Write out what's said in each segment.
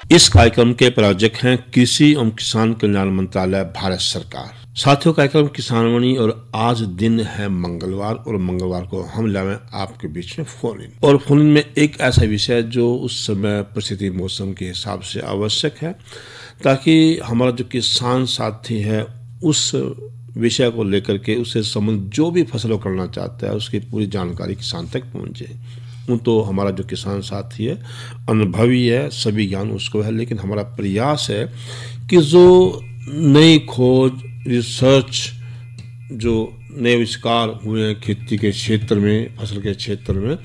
इस कार्यक्रम के प्रायोजक हैं कृषि एवं किसान कल्याण मंत्रालय, भारत सरकार। साथियों, कार्यक्रम किसानवाणी और आज दिन है मंगलवार, और मंगलवार को हम लाए आपके बीच में फोन इन, और फोन इन में एक ऐसा विषय जो उस समय परिस्थिति मौसम के हिसाब से आवश्यक है, ताकि हमारा जो किसान साथी है उस विषय को लेकर के उससे संबंधित जो भी फसलों करना चाहता है उसकी पूरी जानकारी किसान तक पहुंचे। तो हमारा जो किसान साथी है अनुभवी है, सभी ज्ञान उसको है, लेकिन हमारा प्रयास है कि जो नई खोज, रिसर्च, जो नए आविष्कार हुए हैं खेती के क्षेत्र में, फसल के क्षेत्र में,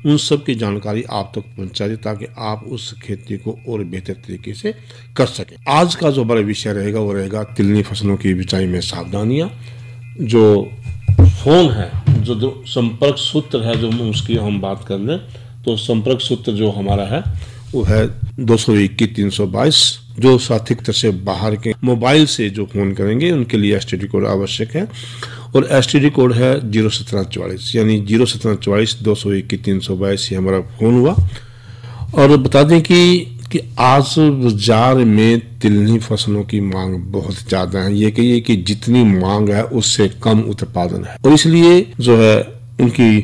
उन सब की जानकारी आप तक पहुंचा दे, ताकि आप उस खेती को और बेहतर तरीके से कर सकें। आज का जो हमारा विषय रहेगा वो रहेगा तिलनी फसलों की बिजाई में सावधानियां। जो फोन है, जो संपर्क सूत्र है, जो उसकी हम बात कर लें तो संपर्क सूत्र जो हमारा है वो है 221-322। जो साथी क्षेत्र से बाहर के मोबाइल से जो फोन करेंगे उनके लिए एसटीडी कोड आवश्यक है, और एसटीडी कोड है 01744, यानी 01744 221-322 ये हमारा फोन हुआ। और बता दें कि आज बाजार में तिलनी फसलों की मांग बहुत ज्यादा है। ये कहिए कि जितनी मांग है उससे कम उत्पादन है, और इसलिए जो है उनकी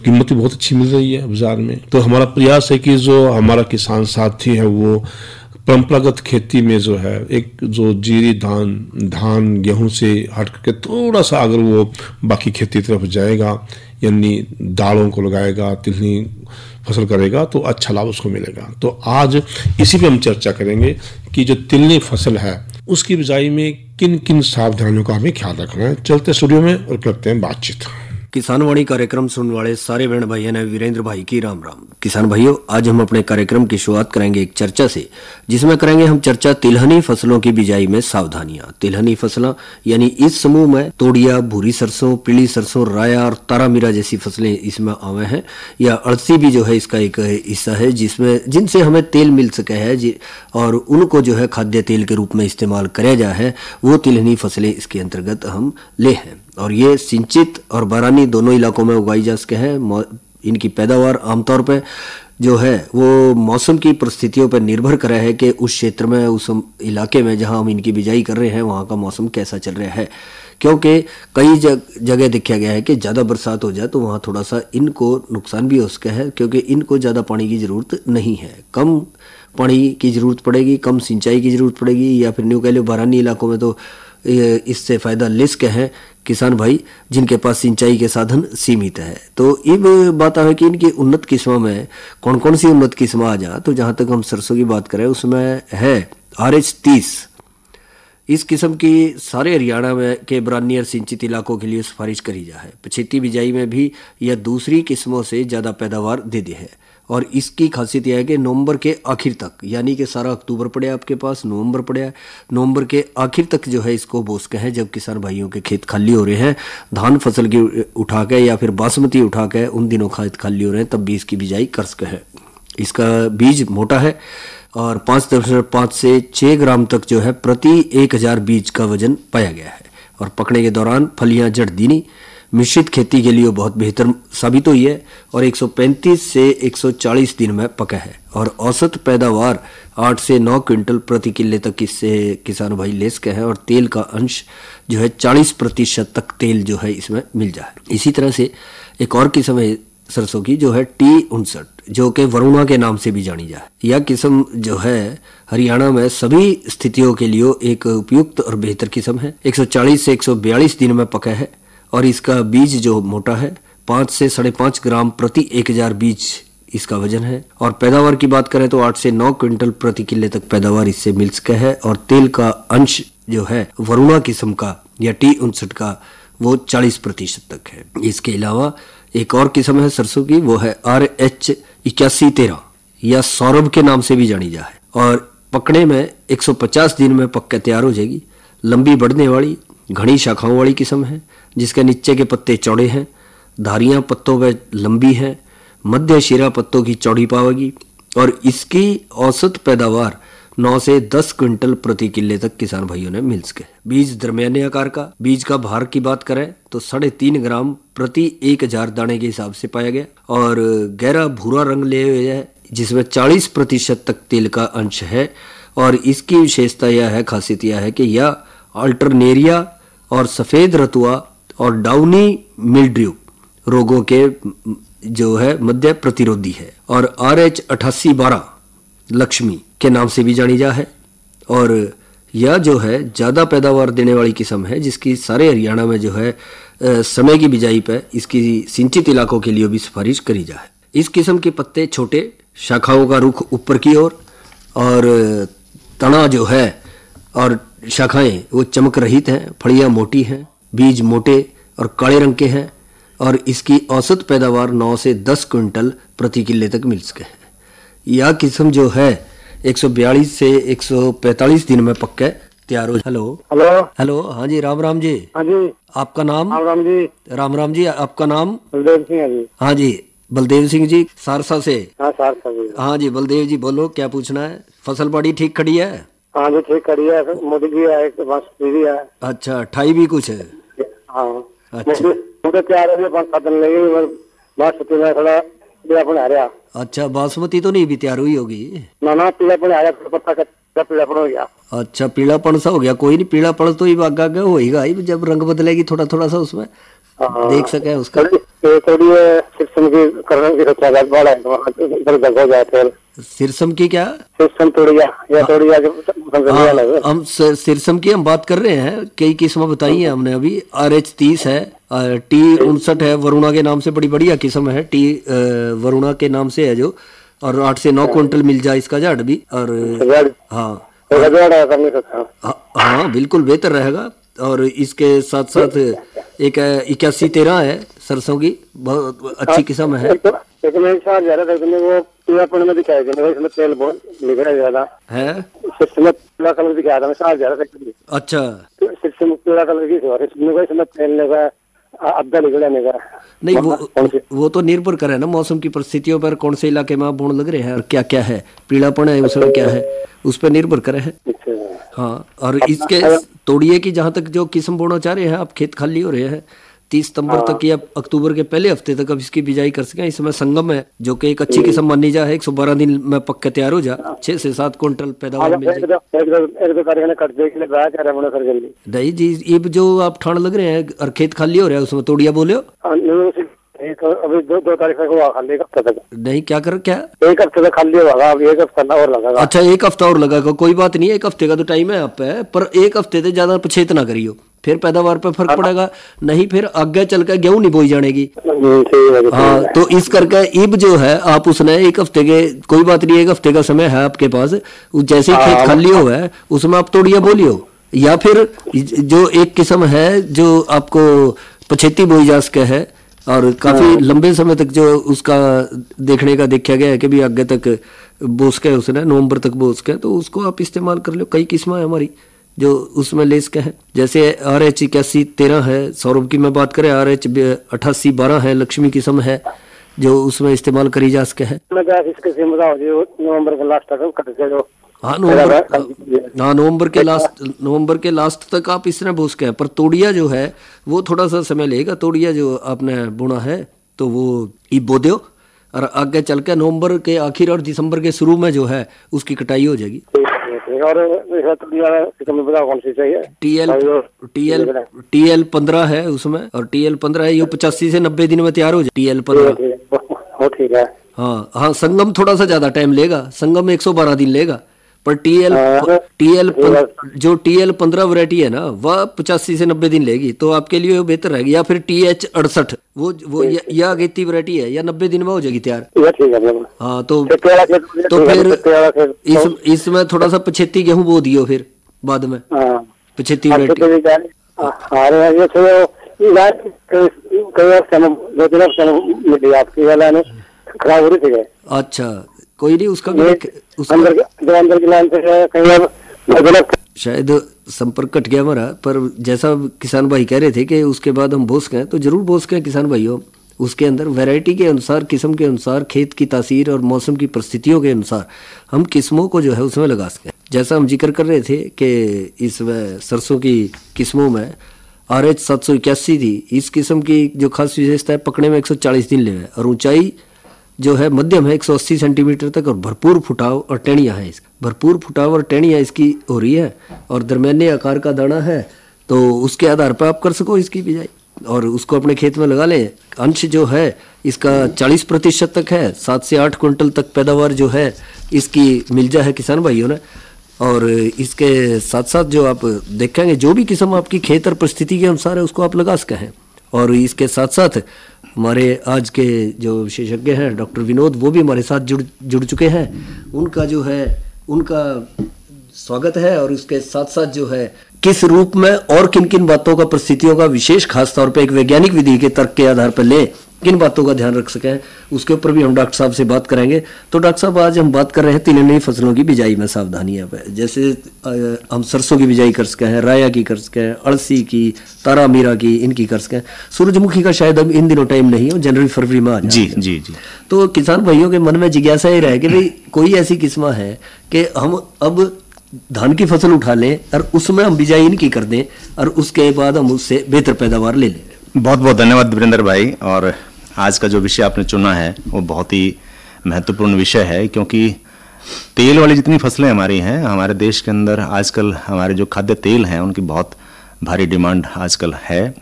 कीमत बहुत अच्छी मिल रही है बाजार में। तो हमारा प्रयास है कि जो हमारा किसान साथी है वो परंपरागत खेती में जो है एक जो जीरी धान गेहूं से हट के थोड़ा सा अगर वो बाकी खेती तरफ जाएगा, यानी दालों को लगाएगा, तिलनी फसल करेगा, तो अच्छा लाभ उसको मिलेगा। तो आज इसी पे हम चर्चा करेंगे कि जो तिलनी फसल है उसकी बिजाई में किन किन सावधानियों का हमें ख्याल रखना है। चलते स्टूडियो में और करते हैं बातचीत। किसानवाणी कार्यक्रम सुनने वाले सारे बहन भाइयों ने वीरेंद्र भाई की राम राम। किसान भाइयों, आज हम अपने कार्यक्रम की शुरुआत करेंगे एक चर्चा से, जिसमें करेंगे हम चर्चा तिलहनी फसलों की बिजाई में सावधानियां। तिलहनी फसलें यानी इस समूह में तोड़िया, भूरी सरसों, पीली सरसों, राया और तारामीरा जैसी फसलें इसमें आवे हैं, या अड़सी भी जो है इसका एक हिस्सा है, जिनसे हमें तेल मिल सके है और उनको जो है खाद्य तेल के रूप में इस्तेमाल किया जा है, वो तिलहनी फसलें इसके अंतर्गत हम ले हैं। और ये सिंचित और बारानी दोनों इलाकों में उगाई जा सके हैं। इनकी पैदावार आमतौर पर जो है वो मौसम की परिस्थितियों पर निर्भर कर रहा है कि उस क्षेत्र में, उस इलाके में जहां हम इनकी बिजाई कर रहे हैं वहां का मौसम कैसा चल रहा है। क्योंकि कई जगह देखा गया है कि ज़्यादा बरसात हो जाए तो वहाँ थोड़ा सा इनको नुकसान भी हो सकता है, क्योंकि इनको ज़्यादा पानी की ज़रूरत नहीं है, कम पानी की ज़रूरत पड़ेगी, कम सिंचाई की ज़रूरत पड़ेगी, या फिर न्यू कह लो बारानी इलाकों में तो इससे फ़ायदा लिस्क है किसान भाई जिनके पास सिंचाई के साधन सीमित है। तो ये बात है कि इनकी उन्नत किस्मों में कौन कौन सी उन्नत किस्म आ जा, तो जहाँ तक हम सरसों की बात करें उसमें है RH30। इस किस्म की सारे हरियाणा में के बरानी और सिंचित इलाकों के लिए सिफारिश करी जा है। पछेती बिजाई में भी यह दूसरी किस्मों से ज़्यादा पैदावार देती है, और इसकी खासियत यह है कि नवंबर के आखिर तक, यानी कि सारा अक्टूबर पड़ा आपके पास, नवंबर पड़ा, नवंबर के आखिर तक जो है इसको बो सके हैं। जब किसान भाइयों के खेत खाली हो रहे हैं धान फसल की उठा के या फिर बासमती उठा के, उन दिनों खेत खाली हो रहे हैं, तब भी इसकी बिजाई कर सके है। इसका बीज मोटा है और 5.5 से 6 ग्राम तक जो है प्रति 1000 बीज का वजन पाया गया है, और पकने के दौरान फलियां जड़ दीनी मिश्रित खेती के लिए बहुत बेहतर साबित हुई है, और 135 से 140 दिन में पका है, और औसत पैदावार 8 से 9 क्विंटल प्रति किले तक इससे किसान भाई ले सके हैं, और तेल का अंश जो है 40% तक तेल जो है इसमें मिल जाए। इसी तरह से एक और किस्म है सरसों की जो है T59, जो कि वरुणा के नाम से भी जानी जाए। यह किस्म जो है हरियाणा में सभी स्थितियों के लिए एक उपयुक्त और बेहतर किस्म है। 140 से 142 दिन में पका है, और इसका बीज जो मोटा है 5 से 5.5 ग्राम प्रति 1000 बीज इसका वजन है। और पैदावार की बात करें तो 8 से 9 क्विंटल प्रति किले तक पैदावार इससे मिल सके है। और तेल का अंश जो है वरुणा किस्म का या T59 का वो 40% तक है। इसके अलावा एक और किस्म है सरसों की, वो है RH 8113 या सौरभ के नाम से भी जानी जा है। और पकने में 150 दिन में पक के तैयार हो जाएगी। लंबी बढ़ने वाली घनी शाखाओं वाली किस्म है, जिसके नीचे के पत्ते चौड़े हैं, धारियां पत्तों पर लंबी हैं, मध्य शिरा पत्तों की चौड़ी पावेगी। और इसकी औसत पैदावार 9 से 10 क्विंटल प्रति किले तक किसान भाइयों ने मिल सके। बीज दरमियाने आकार का, बीज का भार की बात करें तो 3.5 ग्राम प्रति 1000 दाने के हिसाब से पाया गया। और गहरा भूरा रंग ले हुए है, जिसमें 40% तक तेल का अंश है। और इसकी विशेषता यह है, खासियत यह है कि यह अल्टरनेरिया और सफेद रतुआ और डाउनी मिल्ड्यू रोगों के जो है मध्य प्रतिरोधी है। और RH 8812 लक्ष्मी के नाम से भी जानी जा है। और यह जो है ज़्यादा पैदावार देने वाली किस्म है, जिसकी सारे हरियाणा में जो है समय की बिजाई पर इसकी सिंचित इलाकों के लिए भी सिफारिश करी जा है। इस किस्म के पत्ते छोटे, शाखाओं का रुख ऊपर की ओर और तना जो है और शाखाएं वो चमक रहित हैं, फड़ियां मोटी हैं, बीज मोटे और काले रंग के हैं। और इसकी औसत पैदावार 9 से 10 क्विंटल प्रति किले तक मिल सके है। यह किस्म जो है 142 से 145 दिन में पक के तैयार हो। हेलो हेलो हेलो, हाँ जी, राम राम जी। हाँ जी, आपका नाम? राम जी। राम राम जी, आपका नाम? बलदेव सिंह है जी। हाँ जी, बलदेव सिंह जी, सारसा से। हाँ सारसा जी। हाँ जी, बलदेव जी बोलो, क्या पूछना है? फसल बाड़ी ठीक खड़ी है? हाँ जी ठीक करी है, मोदी जी है, बस दीदी है। अच्छा, 28 भी कुछ है? हाँ अच्छा मुझे तैयार है, 5-7 दिन लगेगी, बस में थोड़ा पीलापन आ रहा। अच्छा, बासमती तो नहीं भी तैयार हुई होगी? ना पीलापन आ रहा, पत्ता का पीलापन हो गया। अच्छा, पीलापन सा हो गया, कोई नहीं, पीलापन तो ही आगे आगे होएगा ही, जब रंग बदलेगी थोड़ा थोड़ा सा उसमें देख सके उसका। थोड़ी सिस्टम की करने की सोचा है, बड़ा है हो जाए फिर सिरसम की क्या? सिस्टम तोड़िया या तोड़िया जो हम सिरसम की हम बात कर रहे हैं, कई किस्में बताई हैं हमने अभी। RH 30 है, T59 है, वरुणा के नाम से बड़ी बढ़िया किस्म है, वरुणा के नाम से है जो। और 8 से 9 क्विंटल मिल जाए इसका झाड़ भी। और हाँ बिल्कुल बेहतर रहेगा। और इसके साथ साथ एक 8113 है सरसों की, बहुत अच्छी किस्म है। वो पीलापन में दिखाया गया, इसमें तेल बहुत निकल ज्यादा है, इसमें पीला कलर दिखाया था, मैं 7,000 तक। अच्छा, इसमें पीला कलर की इसमें तेल निकला अद्धा निकला नहीं। वो तो निर्भर करे ना मौसम की परिस्थितियों पर, कौन से इलाके में आप बोन लग रहे हैं और क्या क्या है, पीलापन है उसमें क्या है, उस पर निर्भर करे है। हाँ, और इसके तोड़िए की जहाँ तक जो किस्म बोना चाह रहे हैं आप, खेत खाली हो रहे हैं 30 सितंबर तक या अक्टूबर के पहले हफ्ते तक अब इसकी बिजाई कर सकें। इसमें संगम है जो कि एक अच्छी किस्म मानी जाए, 112 दिन में पक के तैयार हो जा, 6 से 7 क्विंटल पैदावार मिल जाए। नहीं जी, ये जो आप ठाण लग रहे हैं और खेत खाली हो रहा है उसमें तोड़िया बोले हो? अभी 2 तारीख को खाली, 1 हफ्ते तक नहीं, क्या कर क्या 1 हफ्ते तक खाली होगा, अब 1 हफ्ता और लगेगा। अच्छा, 1 हफ्ता और लगेगा, कोई बात नहीं, 1 हफ्ते का तो टाइम है आप पे, पर 1 हफ्ते से ज्यादा पछेत ना करियो, फिर पैदावार पे फर्क पड़ेगा, नहीं फिर आगे चल कर गेहूं नहीं बोई जानेगी। हाँ, तो इस करके इब जो है आप उसने 1 हफ्ते के, कोई बात नहीं, 1 हफ्ते का समय है आपके पास, जैसे ही खेत खाली हो है उसमें आप तोड़िया बोलियो। या फिर जो एक किस्म है जो आपको पछेती बोई जा सके है और काफी लंबे समय तक जो उसका देखने का देखा गया है कि भी आगे तक बोस के उसने नवंबर तक बोस के, तो उसको आप इस्तेमाल कर लो। कई किस्में है हमारी जो उसमें ले सके हैं, जैसे RH 8113 है, सौरभ की मैं बात करें RH 8812 है, लक्ष्मी किस्म है जो उसमें इस्तेमाल करी जा सके है। नवंबर के लास्ट तक, हाँ नवंबर के लास्ट तक आप इस तरह बो सके, पर तोड़िया जो है वो थोड़ा सा समय लेगा। तोड़िया जो आपने बुना है तो वो बो दो और आगे चल के नवंबर के आखिर और दिसंबर के शुरू में जो है उसकी कटाई हो जाएगी। और कौन सी चाहिए? TL 15 है उसमें, और TL 15 है, ये 85 से 90 दिन में तैयार हो जाए। TL 15 ठीक है। हाँ, संगम थोड़ा सा ज्यादा टाइम लेगा, संगम 112 दिन लेगा, पर जो TL15 वैरायटी है ना, वह 85 से 90 दिन लेगी, तो आपके लिए वो बेहतर रहेगी। या फिर TH68 वो या अगेती वैरायटी है, या 90 दिन में हो जाएगी तैयार। हाँ, तो फिर इसमें थोड़ा सा 75 गेहूं बो दियो फिर बाद में, 75 वैरायटी। खराब हो रही थी। अच्छा, कोई नहीं, उसका शायद संपर्क कट गया हमारा। पर जैसा किसान भाई कह रहे थे कि उसके बाद हम बोस कहें, तो जरूर बोस कहें किसान भाइयों। उसके अंदर वैरायटी के अनुसार, किस्म के अनुसार, खेत की तासीर और मौसम की परिस्थितियों के अनुसार हम किस्मों को जो है उसमें लगा सकें। जैसा हम जिक्र कर रहे थे कि इसमें सरसों की किस्मों में RH 781 थी। इस किस्म की जो खास विशेषता है, पकने में 140 दिन ले, और ऊंचाई जो है मध्यम है 180 सेंटीमीटर तक, और भरपूर फुटाव और टहनियाँ हैं। भरपूर फुटाव और टहनियाँ इसकी हो रही है, और दरमियाने आकार का दाना है। तो उसके आधार पर आप कर सको इसकी बिजाई और उसको अपने खेत में लगा लें। अंश जो है इसका 40% तक है। 7 से 8 क्विंटल तक पैदावार जो है इसकी मिल जाए किसान भाइयों ने। और इसके साथ साथ जो आप देखेंगे, जो भी किस्म आपकी खेत और परिस्थिति के अनुसार है उसको आप लगा सके हैं। और इसके साथ साथ हमारे आज के जो विशेषज्ञ हैं डॉक्टर विनोद, वो भी हमारे साथ जुड़ चुके हैं। उनका जो है उनका स्वागत है। और इसके साथ साथ जो है किस रूप में और किन किन बातों का, परिस्थितियों का विशेष खास तौर पे एक वैज्ञानिक विधि के तर्क के आधार पर ले किन बातों का ध्यान रख सकें, उसके ऊपर भी हम डॉक्टर साहब से बात करेंगे। तो डॉक्टर साहब, आज हम बात कर रहे हैं तिलहनी फसलों की बिजाई में सावधानियां पे। जैसे हम सरसों की बिजाई कर सके हैं, राया की कर सके हैं, अड़सी की, तारा मीरा की, इनकी कर सके हैं। सूरजमुखी का शायद अब इन दिनों टाइम नहीं हो, जनवरी फरवरी में आ जाए। जी जी जी। तो किसान भाइयों के मन में जिज्ञासा ये रहे कि भाई कोई ऐसी किस्म है कि हम अब धान की फसल उठा लें और उसमें हम बिजाई इनकी कर दें, और उसके बाद हम उससे बेहतर पैदावार ले लें। बहुत बहुत धन्यवाद वीरेंद्र भाई। और आज का जो विषय आपने चुना है वो बहुत ही महत्वपूर्ण विषय है, क्योंकि तेल वाली जितनी फसलें हमारी हैं, हमारे देश के अंदर आजकल हमारे जो खाद्य तेल हैं उनकी बहुत भारी डिमांड आजकल है।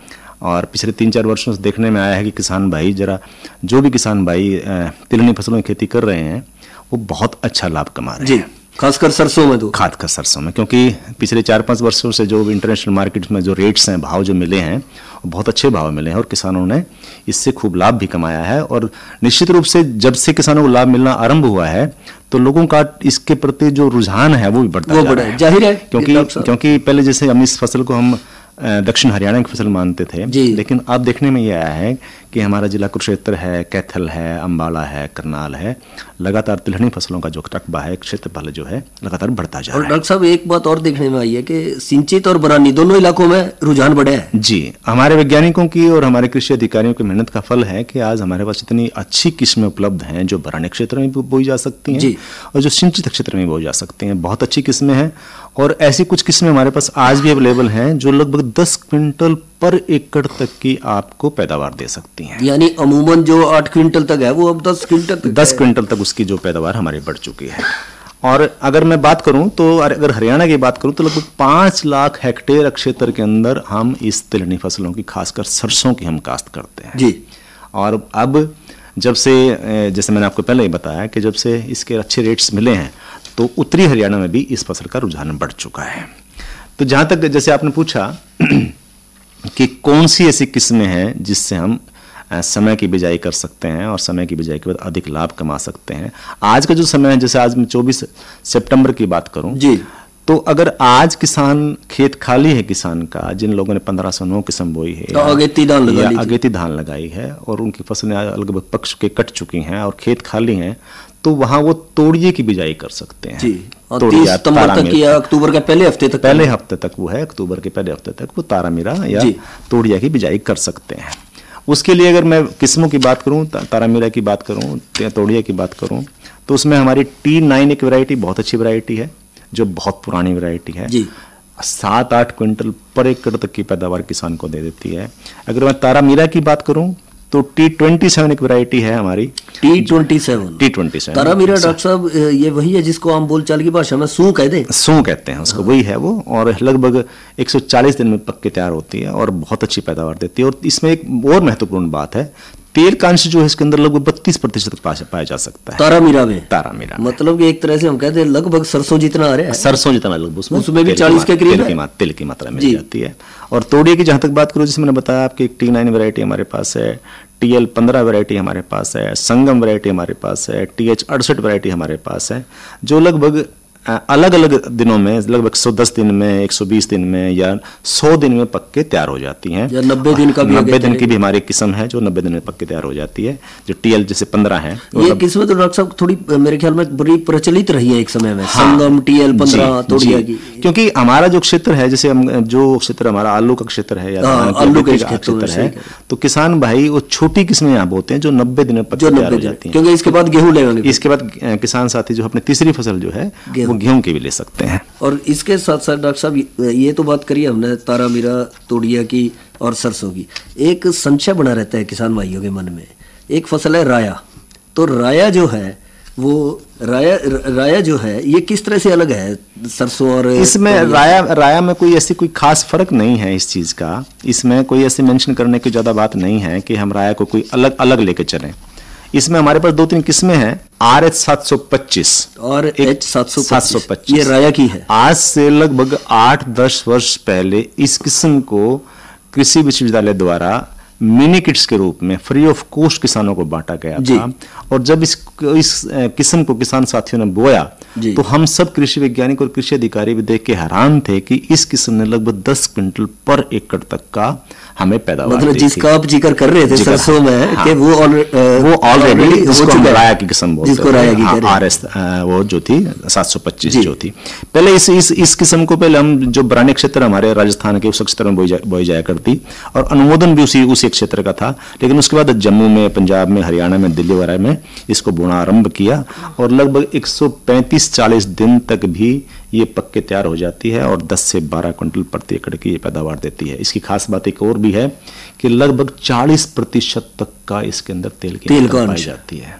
और पिछले 3-4 वर्षों से देखने में आया है कि किसान भाई, जो भी किसान भाई तिलहनी फसलों की खेती कर रहे हैं वो बहुत अच्छा लाभ कमा रहे हैं, खासकर सरसों में। तो खासकर सरसों में, क्योंकि पिछले 4-5 वर्षों से जो इंटरनेशनल मार्केट में जो रेट्स हैं, भाव जो मिले हैं, वो बहुत अच्छे भाव मिले हैं और किसानों ने इससे खूब लाभ भी कमाया है। और निश्चित रूप से जब से किसानों को लाभ मिलना आरंभ हुआ है तो लोगों का इसके प्रति जो रुझान है वो भी बढ़ता जा रहा है। जाहिर है, क्योंकि पहले जैसे हम इस फसल को हम दक्षिण हरियाणा की फसल मानते थे, लेकिन अब देखने में ये आया है कि हमारा जिला कुरुक्षेत्र है, कैथल है, अंबाला है, करनाल है, लगातार तिलहनी फसलों का जो रकबा है, क्षेत्रफल जो है, लगातार बढ़ता जा रहा है। और डॉक्टर साहब, एक बात और देखने में आई है कि सिंचित और बरानी दोनों इलाकों में रुझान बढ़ा है। जी, हमारे वैज्ञानिकों की और हमारे कृषि अधिकारियों की मेहनत का फल है कि आज हमारे पास इतनी अच्छी किस्में उपलब्ध हैं जो बरानी क्षेत्र में बोई जा सकती हैं और जो सिंचित क्षेत्र में बोई जा सकती हैं। बहुत अच्छी किस्में हैं और ऐसी कुछ किस्में हमारे पास आज भी अवेलेबल हैं जो लगभग 10 क्विंटल पर एकड़ तक की आपको पैदावार दे सकती हैं। यानी अमूमन जो 8 क्विंटल तक है वो अब 10 क्विंटल तक उसकी जो पैदावार हमारी बढ़ चुकी है। और अगर मैं बात करूं तो अगर हरियाणा की बात करूं तो लगभग 5 लाख हेक्टेयर क्षेत्र के अंदर हम इस तिलहनी फसलों की, खासकर सरसों की हम काश्त करते हैं जी। और अब जब से, जैसे मैंने आपको पहले ही बताया कि जब से इसके अच्छे रेट्स मिले हैं तो उत्तरी हरियाणा में भी इस फसल का रुझान बढ़ चुका है। तो जहां तक जैसे आपने पूछा कि कौन सी ऐसी किस्में हैं जिससे हम समय की बिजाई कर सकते हैं और समय की बिजाई के बाद अधिक लाभ कमा सकते हैं। आज का जो समय है, जैसे आज मैं 24 सितंबर की बात करूं जी, तो अगर आज किसान खेत खाली है, किसान का, जिन लोगों ने 1509 किस्म बोई है तो अगेती धान लगाई है और उनकी फसलें लगभग पक चुके, कट चुकी हैं और खेत खाली हैं, तो वहां वो तोड़िए की बिजाई कर सकते हैं जी। और 30 सितंबर तक या अक्टूबर के पहले हफ्ते तक वो है, अक्टूबर के पहले हफ्ते तक वो तारामीरा या तोड़िया की बिजाई कर सकते हैं। उसके लिए अगर मैं किस्मों की बात करूं, तारामीरा की बात करूं, तोड़िया की बात करूं, तो उसमें हमारी T9 एक वैरायटी बहुत अच्छी वैरायटी है जो बहुत पुरानी वैरायटी है जी। 7-8 क्विंटल पर एकड़ तक की पैदावार किसान को दे देती है। अगर मैं तारामीरा की बात करूं तो T27 एक वैरायटी है हमारी। T27 तारामीरा डॉक्टर साहब ये वही है जिसको हम बोलचाल की भाषा में सू कहते हैं उसको, वही है वो। और लगभग 140 दिन में पक के तैयार होती है और बहुत अच्छी पैदावार देती है। और इसमें एक और महत्वपूर्ण बात है, तेल का अंश जो है इसके अंदर लगभग 32% पाया जा सकता है तारामीरा में। तारामीरा मतलब कि एक तरह से हम कहते हैं लगभग सरसों जितना आ रहा है, सरसों जितना लगभग उसमें भी 40 के करीब तेल की मात्रा मिल जाती है। और तोड़िए की जहां तक बात करूं, जैसे मैंने बताया आपकी T9 वैरायटी हमारे पास है, TL15 वैरायटी हमारे पास है, संगम वैरायटी हमारे पास है, TH68 वैरायटी हमारे पास है, जो लगभग अलग अलग दिनों में लगभग 110 दिन में, 120 दिन में या 100 दिन में पक के तैयार हो जाती हैं। या 90 दिन का भी 90 दिन की भी हमारी किस्म है जो 90 दिन में पक के तैयार हो जाती है, जो TL जैसे 15 है। ये किस्में तो डॉक्टर साहब थोड़ी मेरे ख्याल में बड़ी प्रचलित रही है एक समय में। हाँ, संगम, TL15 तोड़िया की, क्योंकि हमारा जो क्षेत्र है, जैसे जो क्षेत्र हमारा आलू का क्षेत्र है या आलू का क्षेत्र है, तो किसान भाई वो छोटी किस्में यहाँ बोते हैं जो 90 दिन में पक के तैयार हो जाती है, क्योंकि इसके बाद गेहूं लेंगे। इसके बाद किसान साथी जो अपनी तीसरी फसल जो है वो गेहूं की भी ले सकते हैं। और इसके साथ साथ डॉक्टर साहब ये तो बात करिए हमने तारामीरा, तोड़िया की और सरसों की। एक संशय बना रहता है किसान भाइयों के मन में, एक फसल है राया। तो राया जो है वो राया जो है ये किस तरह से अलग है सरसों और इसमें? राया में कोई ऐसी कोई खास फर्क नहीं है इस चीज का। इसमें कोई ऐसे मेंशन करने की ज्यादा बात नहीं है कि हम राया को कोई अलग अलग लेके चलें। इसमें हमारे पास 2-3 किस्में हैं, RH 725 और H 725। ये राया की है। आज से लगभग 8-10 वर्ष पहले इस किस्म को कृषि विश्वविद्यालय द्वारा मिनी किट्स के रूप में फ्री ऑफ कॉस्ट किसानों को बांटा गया था। और जब इस किस्म को किसान साथियों ने बोया तो हम सब कृषि वैज्ञानिक और कृषि अधिकारी भी देख के हैरान थे कि इस किस्म ने लगभग 10 क्विंटल पर एकड़ तक का हमें पैदावार, मतलब जिसका आप जिक्र कर रहे थे सरसों में, कि वो ऑलरेडी जिसको राया की किस्म बोलते हैं, जिसको राया की RS वो जो थी 725 जो थी। पहले इस किस्म को पहले हम जो बरानी क्षेत्र हमारे राजस्थान के उस क्षेत्र में बोई जाया करती और अनुमोदन भी उसी क्षेत्र का था। लेकिन उसके बाद जम्मू में, पंजाब में, हरियाणा में, दिल्ली वगैरह में इसको बोना आरंभ किया और लगभग 135-40 दिन तक भी ये पक के तैयार हो जाती है और 10 से 12 क्विंटल प्रति एकड़ की ये पैदावार देती है। इसकी खास बात एक और भी है कि लगभग 40% तक का इसके अंदर तेल की मात्रा पाई जाती है,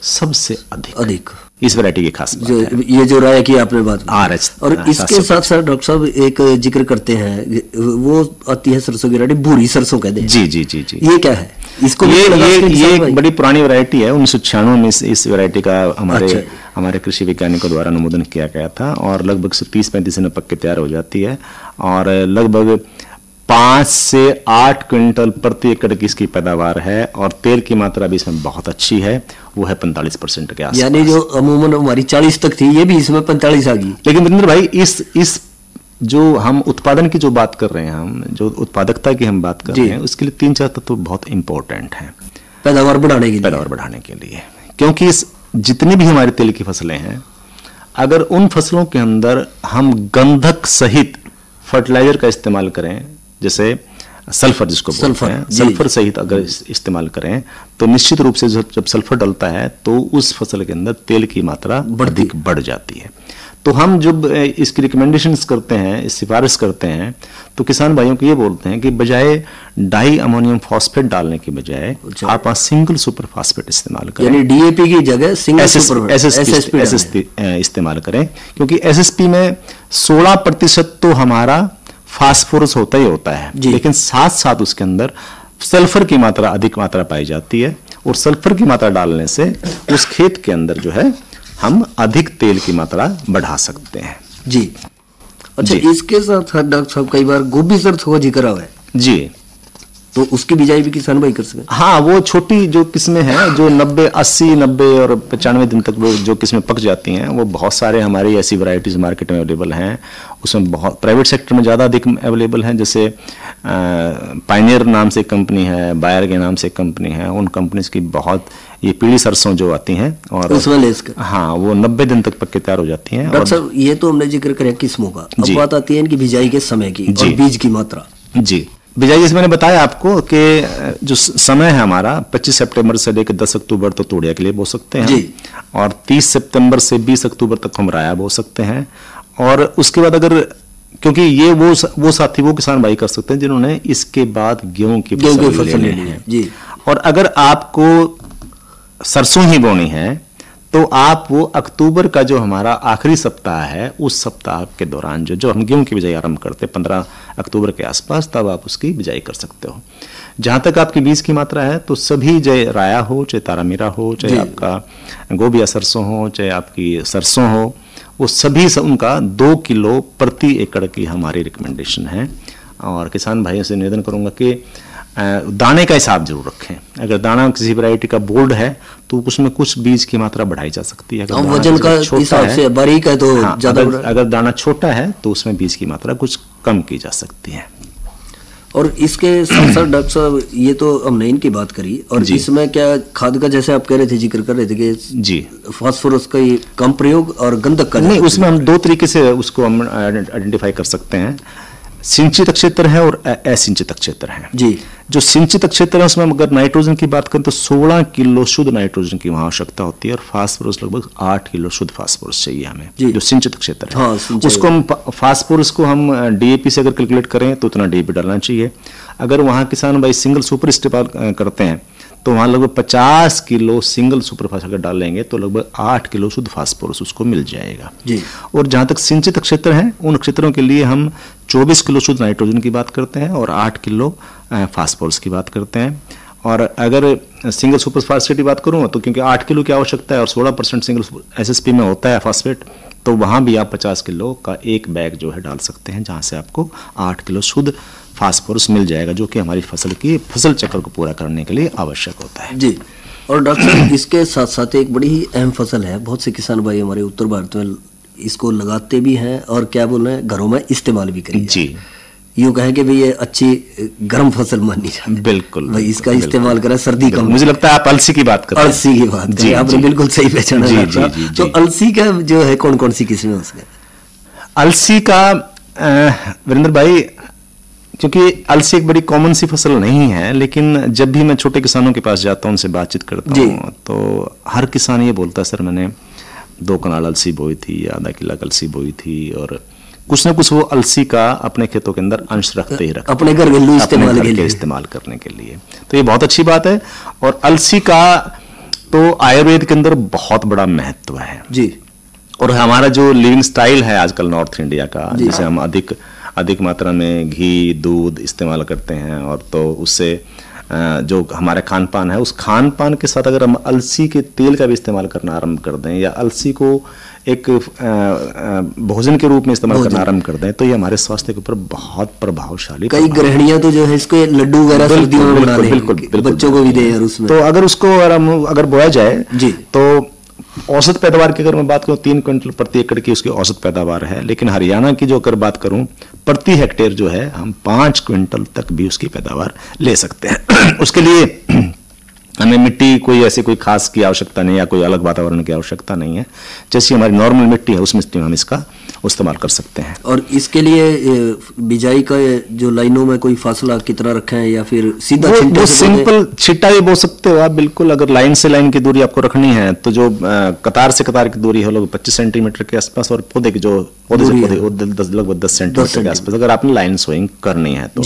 सबसे अधिक इस वैरायटी की खास बात है। ये जो राया की आपने बात RH। और इसके साथ साथ डॉक्टर साहब एक जिक्र करते हैं, वो आती है सरसों की वैरायटी, भूरी सरसों कहते हैं। जी। ये क्या है? इसको ये एक बड़ी पुरानी वैरायटी है। 1996 में इस वैरायटी का हमारे कृषि वैज्ञानिकों द्वारा अनुमोदन किया गया था और लगभग 30-35 दिन में पक के तैयार हो जाती है और लगभग 5 से 8 क्विंटल प्रति एकड़ की इसकी पैदावार है और तेल की मात्रा भी इसमें बहुत अच्छी है, वो है 45% के आसपास। यानी जो अमूमन हमारी 40 तक थी, ये भी इसमें 45 आ गई। लेकिन वीरेंद्र भाई इस जो हम उत्पादन की जो बात कर रहे हैं, हम जो उत्पादकता की हम बात कर रहे हैं, उसके लिए 3-4 तत्व बहुत इंपॉर्टेंट हैं पैदावार बढ़ाने के लिए। क्योंकि जितनी भी हमारी तेल की फसलें हैं, अगर उन फसलों के अंदर हम गंधक सहित फर्टिलाइजर का इस्तेमाल करें, जैसे सल्फर जिसको बोलते हैं, सल्फर सहित अगर इस्तेमाल करें तो निश्चित रूप से जब सल्फर डलता है तो उस फसल के अंदर तेल की मात्रा अधिक बढ़ जाती है। तो हम जब इसकी रिकमेंडेशंस करते हैं, सिफारिश करते हैं, तो किसान भाइयों को ये बोलते हैं कि बजाय डाई अमोनियम फॉस्फेट डालने की बजाय आप सिंगल सुपर फास्फेट इस्तेमाल करें, यानी DAP की जगह सिंगल SSP इस्तेमाल करें। क्योंकि SSP में 16% तो हमारा फास्फोरस होता ही होता है, लेकिन साथ साथ उसके अंदर सल्फर की मात्रा अधिक मात्रा पाई जाती है और सल्फर की मात्रा डालने से उस खेत के अंदर जो है हम अधिक तेल की मात्रा बढ़ा सकते हैं। जी अच्छा, इसके साथ डॉक्टर साहब कई बार गोभी सरसों का जिक्र हुआ है जी, तो उसकी बिजाई भी किसान भाई कर सकते हैं? हाँ, वो छोटी जो किस्में हैं जो 80, 90 और 95 दिन तक वो जो किस्में पक जाती हैं, वो बहुत सारे हमारी ऐसी वैरायटीज मार्केट में अवेलेबल हैं। उसमें बहुत प्राइवेट सेक्टर में ज़्यादा अधिक अवेलेबल हैं, जैसे पायनियर नाम से कंपनी है, बायर के नाम से कंपनी है, उन कंपनीज की बहुत ये पीली सरसों जो आती हैं और उसमें हाँ वो 90 दिन तक पक के तैयार हो जाती हैं। डॉक्टर साहब ये तो हमने जिक्र करें किस्मों का, अब बात आती है इनकी बिजाई के समय की और बीज की मात्रा। जी, बिजाई जैसे मैंने बताया आपको कि जो समय है हमारा 25 सितंबर से लेकर 10 अक्टूबर तक तोड़िया के लिए बो सकते हैं और 30 सितंबर से 20 अक्टूबर तक हम राया बो सकते हैं। और उसके बाद अगर, क्योंकि ये वो साथी वो किसान भाई कर सकते हैं जिन्होंने इसके बाद गेहूं की फसल लेनी है। और अगर आपको सरसों ही बोनी है तो आप वो अक्टूबर का जो हमारा आखिरी सप्ताह है, उस सप्ताह के दौरान जो हम गेहूं की बिजाई आरंभ करते हैं 15 अक्टूबर के आसपास, तब आप उसकी बिजाई कर सकते हो। जहां तक आपकी बीज की मात्रा है, तो सभी चाहे राया हो, चाहे तारामीरा हो, चाहे आपका गोभी या सरसों हो, चाहे आपकी सरसों हो, वो सभी उनका 2 किलो प्रति एकड़ की हमारी रिकमेंडेशन है। और किसान भाइयों से निवेदन करूंगा कि दाने का हिसाब जरूर रखें। अगर दाना किसी वैरायटी का बोल्ड है तो उसमें कुछ बीज की मात्रा बढ़ाई जा सकती है। अगर वजन का हिसाब से बारीक है तो ज्यादा, अगर दाना छोटा है तो उसमें बीज की मात्रा कुछ कम की जा सकती है। और इसके साथ साथ डॉक्टर साहब, ये तो हमने इनकी बात करी, और इसमें क्या खाद का, जैसे आप कह रहे थे, जिक्र कर रहे थे कि जी फास्फोरस का ये कम प्रयोग और गंधक का नहीं, उसमें हम 2 तरीके से उसको हम आइडेंटिफाई कर सकते हैं। सिंचित क्षेत्र है और असिंचित क्षेत्र है जी। जो सिंचित क्षेत्र है उसमें अगर नाइट्रोजन की बात करें तो 16 किलो शुद्ध नाइट्रोजन की वहां आवश्यकता होती है, और फास्फोरस लगभग 8 किलो शुद्ध फास्फोरस चाहिए हमें, जो सिंचित क्षेत्र है। हाँ, उसको हम फास्फोरस को हम डीएपी से अगर कैलकुलेट करें तो उतना डीएपी डालना चाहिए। अगर वहां किसान भाई सिंगल सुपर इस्तेमाल करते हैं तो वहां लगभग 50 किलो सिंगल सुपर फास्फोरस अगर डालेंगे तो लगभग 8 किलो शुद्ध फास्फोरस उसको मिल जाएगा जी। और जहां तक सिंचित क्षेत्र है, उन क्षेत्रों के लिए हम 24 किलो शुद्ध नाइट्रोजन की बात करते हैं और 8 किलो फास्फोरस की बात करते हैं। और अगर सिंगल सुपर फास्फेट की बात करूँ तो क्योंकि 8 किलो की आवश्यकता है और 16% सिंगल एसएसपी में होता है फास्फेट, तो वहां भी आप 50 किलो का एक बैग जो है डाल सकते हैं, जहां से आपको 8 किलो शुद्ध फास्फोरस मिल जाएगा, जो कि हमारी फसल चक्र को पूरा करने के लिए आवश्यक होता है जी। और डॉक्टर साहब, इसके साथ साथ एक बड़ी ही अहम फसल है, बहुत से किसान भाई हमारे उत्तर भारत में इसको लगाते भी हैं और क्या बोल रहे हैं, घरों में इस्तेमाल भी करें जी। यूँ कहें कि भाई ये अच्छी गर्म फसल मानी जाती है। बिल्कुल भाई इसका इस्तेमाल करें सर्दी का। मुझे लगता है आप अलसी की बात कर रहे हैं। अलसी की बात जी, आपने बिल्कुल सही पहचाना। तो अलसी का जो है कौन कौन सी किस्में उसमें? अलसी का वीरेंद्र भाई, क्योंकि अलसी एक बड़ी कॉमन सी फसल नहीं है, लेकिन जब भी मैं छोटे किसानों के पास जाता हूं, उनसे बातचीत करता हूं, तो हर किसान ये बोलता है, सर मैंने 2 कनाल अलसी बोई थी या आधा किला अलसी बोई थी, और कुछ ना कुछ वो अलसी का अपने खेतों के अंदर अंश रखते ही रखते अपने घरेलू इस्तेमाल करने के लिए। तो ये बहुत अच्छी बात है। और अलसी का तो आयुर्वेद के अंदर बहुत बड़ा महत्व है जी। और हमारा जो लिविंग स्टाइल है आजकल नॉर्थ इंडिया का, जिसे हम अधिक मात्रा में घी दूध इस्तेमाल करते हैं, और तो उससे जो हमारा खान पान है, उस खान पान के साथ अगर हम अलसी के तेल का भी इस्तेमाल करना आरंभ कर दें, या अलसी को एक भोजन के रूप में इस्तेमाल करना आरंभ कर दें, तो ये हमारे स्वास्थ्य के ऊपर बहुत प्रभावशाली। कई गृहिणियां तो जो है इसके लड्डू वगैरह सर्दियों में बना रही हैं, बच्चों को भी दें। और उसमें तो अगर उसको अगर बोया जाए जी, तो औसत पैदावार की अगर मैं बात करूं 3 क्विंटल प्रति एकड़ की उसकी औसत पैदावार है, लेकिन हरियाणा की जो अगर बात करूं प्रति हेक्टेयर जो है हम 5 क्विंटल तक भी उसकी पैदावार ले सकते हैं। उसके लिए हमें मिट्टी कोई खास की आवश्यकता नहीं, या कोई अलग वातावरण की आवश्यकता नहीं है। जैसी हमारी नॉर्मल मिट्टी है उस मिट्टी में हम इसका इस्तेमाल कर सकते हैं। और इसके लिए बिजाई का जो लाइनों में कोई फासला कितना रखें, या फिर सीधा वो सिंपल छिट्टा भी बोल सकते हो आप। बिल्कुल, अगर लाइन से लाइन की दूरी आपको रखनी है तो जो कतार से कतार की दूरी है लगभग 25 सेंटीमीटर के आसपास, और पौधे से पौधे लगभग 10 सेंटीमीटर के आसपास, अगर आपने लाइन सोइंग करनी है तो।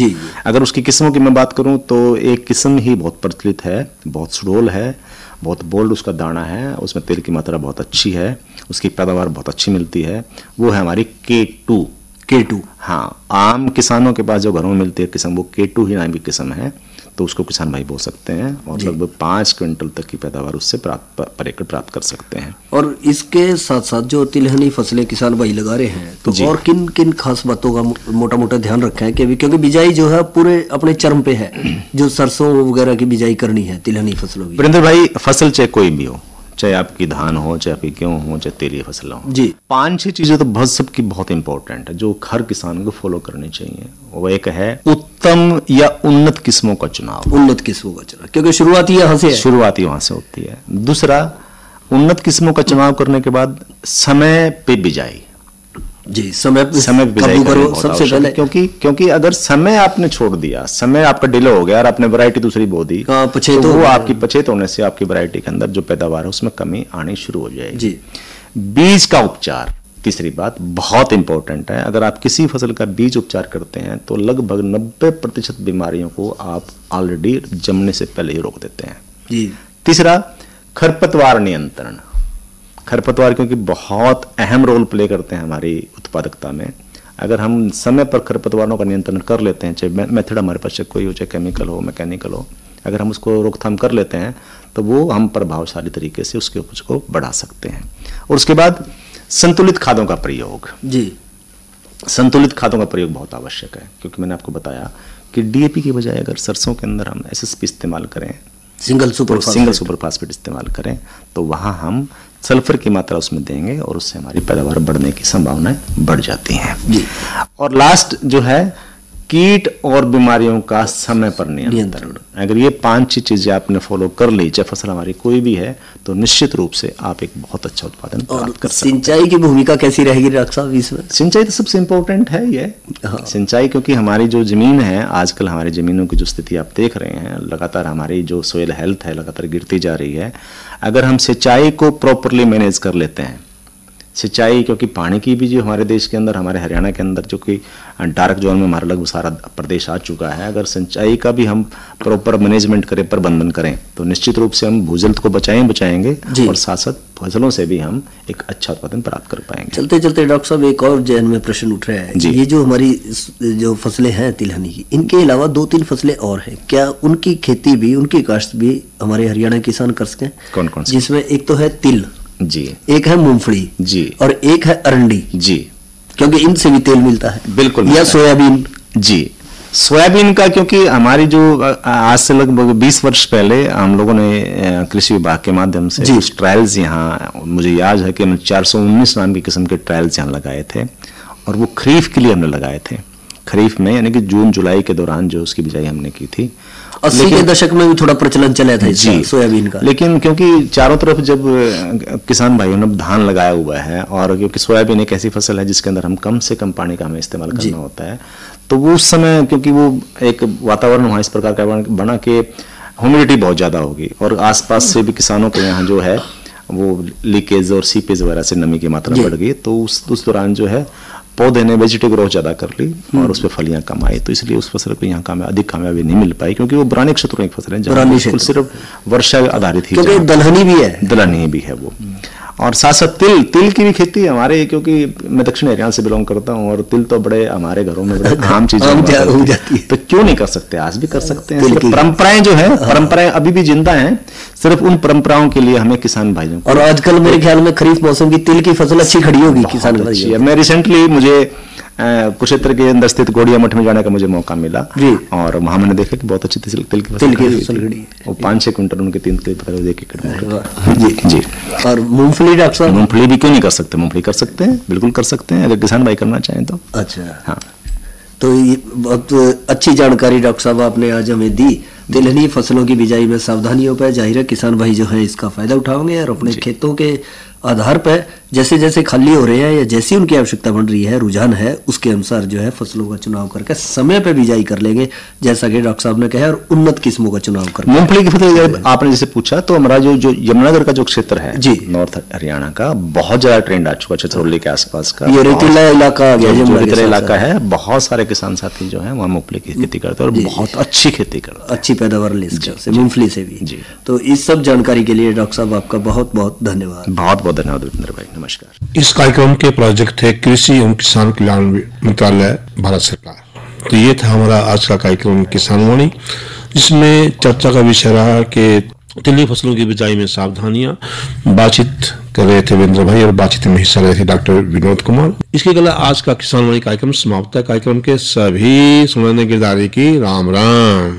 अगर उसकी किस्मों की मैं बात करूं तो एक किस्म ही बहुत प्रचलित है, बहुत सुडोल है, बहुत बोल्ड उसका दाना है, उसमें तेल की मात्रा बहुत अच्छी है, उसकी पैदावार बहुत अच्छी मिलती है, वो है हमारी K2। हाँ, आम किसानों के पास जो घरों में मिलती है किस्म, वो K2 ही नाम की किस्म है, तो उसको किसान भाई बोल सकते हैं, और लगभग 5 क्विंटल तक की पैदावार उससे पर एकड़ प्राप्त कर सकते हैं। और इसके साथ साथ जो तिलहनी फसलें किसान भाई लगा रहे हैं, तो और किन किन खास बातों का मोटा मोटा ध्यान रखें कि क्योंकि बिजाई जो है पूरे अपने चरम पे है, जो सरसों वगैरह की बिजाई करनी है तिलहनी फसलों की। वीरेंद्र भाई, फसल चाहे कोई भी हो, चाहे आपकी धान हो, चाहे आपकी गेहूं हो, चाहे तेलीय फसल हो जी, 5-6 चीजें तो बहुत सबकी बहुत इंपॉर्टेंट है जो हर किसान को फॉलो करनी चाहिए। वो एक है उत्तम या उन्नत किस्मों का चुनाव। उन्नत किस्मों का चुनाव, क्योंकि शुरुआती वहां से होती है। दूसरा, उन्नत किस्मों का चुनाव करने के बाद समय पे बिजाई जी, समय पे बिजाई करो सबसे पहले, क्योंकि अगर समय आपने छोड़ दिया, समय आपका डिले हो गया और आपने वैरायटी दूसरी बो दी, तो वो आपकी पछेत होने से आपकी वैरायटी के अंदर जो पैदावार है उसमें कमी आनी शुरू हो जाएगी जी। बीज का उपचार, तीसरी बात बहुत इंपॉर्टेंट है। अगर आप किसी फसल का बीज उपचार करते हैं तो लगभग 90% बीमारियों को आप ऑलरेडी जमने से पहले ही रोक देते हैं जी। तीसरा, खरपतवार नियंत्रण, खरपतवार क्योंकि बहुत अहम रोल प्ले करते हैं हमारी उत्पादकता में। अगर हम समय पर खरपतवारों का नियंत्रण कर लेते हैं, चाहे मेथड हमारे पास कोई हो, चाहे केमिकल हो, मैकेनिकल हो, अगर हम उसको रोकथाम कर लेते हैं तो वो हम प्रभावशाली तरीके से उसके उपज को बढ़ा सकते हैं। और उसके बाद संतुलित खादों का प्रयोग, जी संतुलित खादों का प्रयोग बहुत आवश्यक है, क्योंकि मैंने आपको बताया कि डीएपी की बजाय अगर सरसों के अंदर हम एसएसपी इस्तेमाल करें, सिंगल सुपर फास्फेट इस्तेमाल करें, तो वहाँ हम सल्फर की मात्रा उसमें देंगे और उससे हमारी पैदावार बढ़ने की संभावनाएं बढ़ जाती हैं जी। और लास्ट जो है कीट और बीमारियों का समय पर नियंत्रण। अगर ये 5 चीजें आपने फॉलो कर ली, चाहे फसल हमारी कोई भी है, तो निश्चित रूप से आप एक बहुत अच्छा उत्पादन प्राप्त कर सकते हैं। सिंचाई की भूमिका कैसी रहेगी डॉक्टर साहब इसमें? सिंचाई तो सबसे इम्पोर्टेंट है ये। सिंचाई, क्योंकि हमारी जो जमीन है, आजकल हमारी जमीनों की जो स्थिति आप देख रहे हैं, लगातार हमारी जो सोयल हेल्थ है लगातार गिरती जा रही है। अगर हम सिंचाई को प्रॉपरली मैनेज कर लेते हैं, सिंचाई, क्योंकि पानी की भी जो हमारे देश के अंदर, हमारे हरियाणा के अंदर जो कि डार्क जोन में हमारा लगभग सारा प्रदेश आ चुका है, अगर सिंचाई का भी हम प्रॉपर मैनेजमेंट करें, प्रबंधन करें, तो निश्चित रूप से हम भूजल को बचाएंगे और साथ साथ फसलों से भी हम एक अच्छा उत्पादन प्राप्त कर पाएंगे। चलते चलते डॉक्टर साहब एक और जहन में प्रश्न उठ रहा है, ये जो हमारी जो फसलें हैं तिलहनी की, इनके अलावा 2-3 फसलें और हैं, क्या उनकी खेती भी, उनकी काश्त भी हमारे हरियाणा किसान कर सकें? कौन कौन? जिसमें एक तो है तिल जी, एक है मूंगफली जी, और एक है अरंडी जी, क्योंकि इनसे भी तेल मिलता है। बिल्कुल। या सोयाबीन जी, सोयाबीन का, क्योंकि हमारी जो आज से लगभग 20 वर्ष पहले हम लोगों ने कृषि विभाग के माध्यम से कुछ ट्रायल्स यहाँ, मुझे याद है कि 419 नाम की किस्म के ट्रायल्स यहाँ लगाए थे, और वो खरीफ के लिए हमने लगाए थे। खरीफ में यानी कि जून जुलाई के दौरान जो उसकी बिजाई हमने की थी। 80 के दशक में भी थोड़ा प्रचलन चला था जी सोयाबीन का, लेकिन क्योंकि चारों तरफ जब किसान भाइयों ने धान लगाया हुआ है, और क्योंकि सोयाबीन एक ऐसी फसल है जिसके अंदर हम कम से कम पानी का हमें इस्तेमाल करना होता है, तो वो उस समय क्योंकि वो एक वातावरण वहाँ इस प्रकार का बना के ह्यूमिडिटी बहुत ज़्यादा होगी, और आसपास से भी किसानों के यहाँ जो है वो लीकेज और सीपेज वगैरह से नमी की मात्रा बढ़ गई, तो उस दौरान जो है पौधे ने वेजिटेटिव ग्रोथ ज्यादा कर ली और उस पर फलियां कम आई, तो इसलिए उस फसल को यहाँ अधिक कामयाबी नहीं मिल पाई, क्योंकि वो बुरानी क्षेत्रों की फसल है जहाँ सिर्फ वर्षा आधारित ही, दलहनी भी है, दलहनी भी है वो। और साथ साथ तिल की भी खेती हमारे, क्योंकि मैं दक्षिण हरियाणा से बिलोंग करता हूँ, और तिल तो बड़े हमारे घरों में बड़े आम चीज हो जाती है, तो क्यों नहीं कर सकते? आज भी कर सकते हैं। परंपराएं जो है, परंपराएं अभी भी जिंदा हैं, सिर्फ उन परंपराओं के लिए हमें किसान भाइयों को। और आजकल मेरे ख्याल में खरीफ मौसम की तिल की फसल अच्छी खड़ी होगी किसान भाइयों। मैं रिसेंटली मुझे कुरुक्षेत्र के अंदर स्थित गोड़िया मठ में जाने का मुझे मौका मिला, और वहां मैंने देखा कि बहुत अच्छी तिल की फसल खड़ी, और 5-6 क्विंटल उनके 3 किलो फसल 1 एकड़ जी। और मूंगफली डॉक्टर साहब, मूंगफली भी क्यों नहीं कर सकते? मूंगफली कर सकते हैं, बिल्कुल कर सकते हैं, अगर किसान भाई करना चाहें तो। अच्छा, हाँ, तो ये बहुत अच्छी जानकारी डॉक्टर साहब आपने आज हमें दी। तिलहनी फसलों की बिजाई में सावधानियों पर जाहिर है किसान भाई जो है इसका फायदा उठाएंगे, और अपने खेतों के आधार पर जैसे जैसे खाली हो रहे हैं या जैसी उनकी आवश्यकता बढ़ रही है, रुझान है, उसके अनुसार जो है फसलों का चुनाव करके समय पे बिजाई कर लेंगे, जैसा कि डॉक्टर साहब ने कहा, और उन्नत किस्मों का चुनाव कर। मूंगफली की फसल आपने जैसे पूछा, तो हमारा जो यमुनानगर का जो क्षेत्र है जी, नॉर्थ हरियाणा का, बहुत ज्यादा ट्रेंड आ चुका है, छतरौली के आसपास का ये रेतीला इलाका, रेतीला इलाका है, बहुत सारे किसान साथी जो है वहाँ मूंगफली की खेती करते हैं, और बहुत अच्छी खेती करते हैं, अच्छी पैदावार ले सकते हैं मूंगफली से भी जी। तो इस सब जानकारी के लिए डॉक्टर साहब आपका बहुत बहुत धन्यवाद। बहुत बहुत धन्यवाद विरेंद्र भाई, नमस्कार। इस कार्यक्रम के प्रायोजक थे कृषि एवं किसान कल्याण मंत्रालय, भारत सरकार। तो ये था हमारा आज का कार्यक्रम किसान वाणी, जिसमें चर्चा का विषय रहा कि तिलहनी फसलों की बिजाई में सावधानियां। बातचीत कर रहे थे वीरेंद्र भाई, और बातचीत में हिस्सा रहे थे डॉक्टर विनोद कुमार। इसके अलावा आज का किसान वाणी कार्यक्रम समाप्त है। कार्यक्रम के सभी सुनने गिरदारी की राम राम।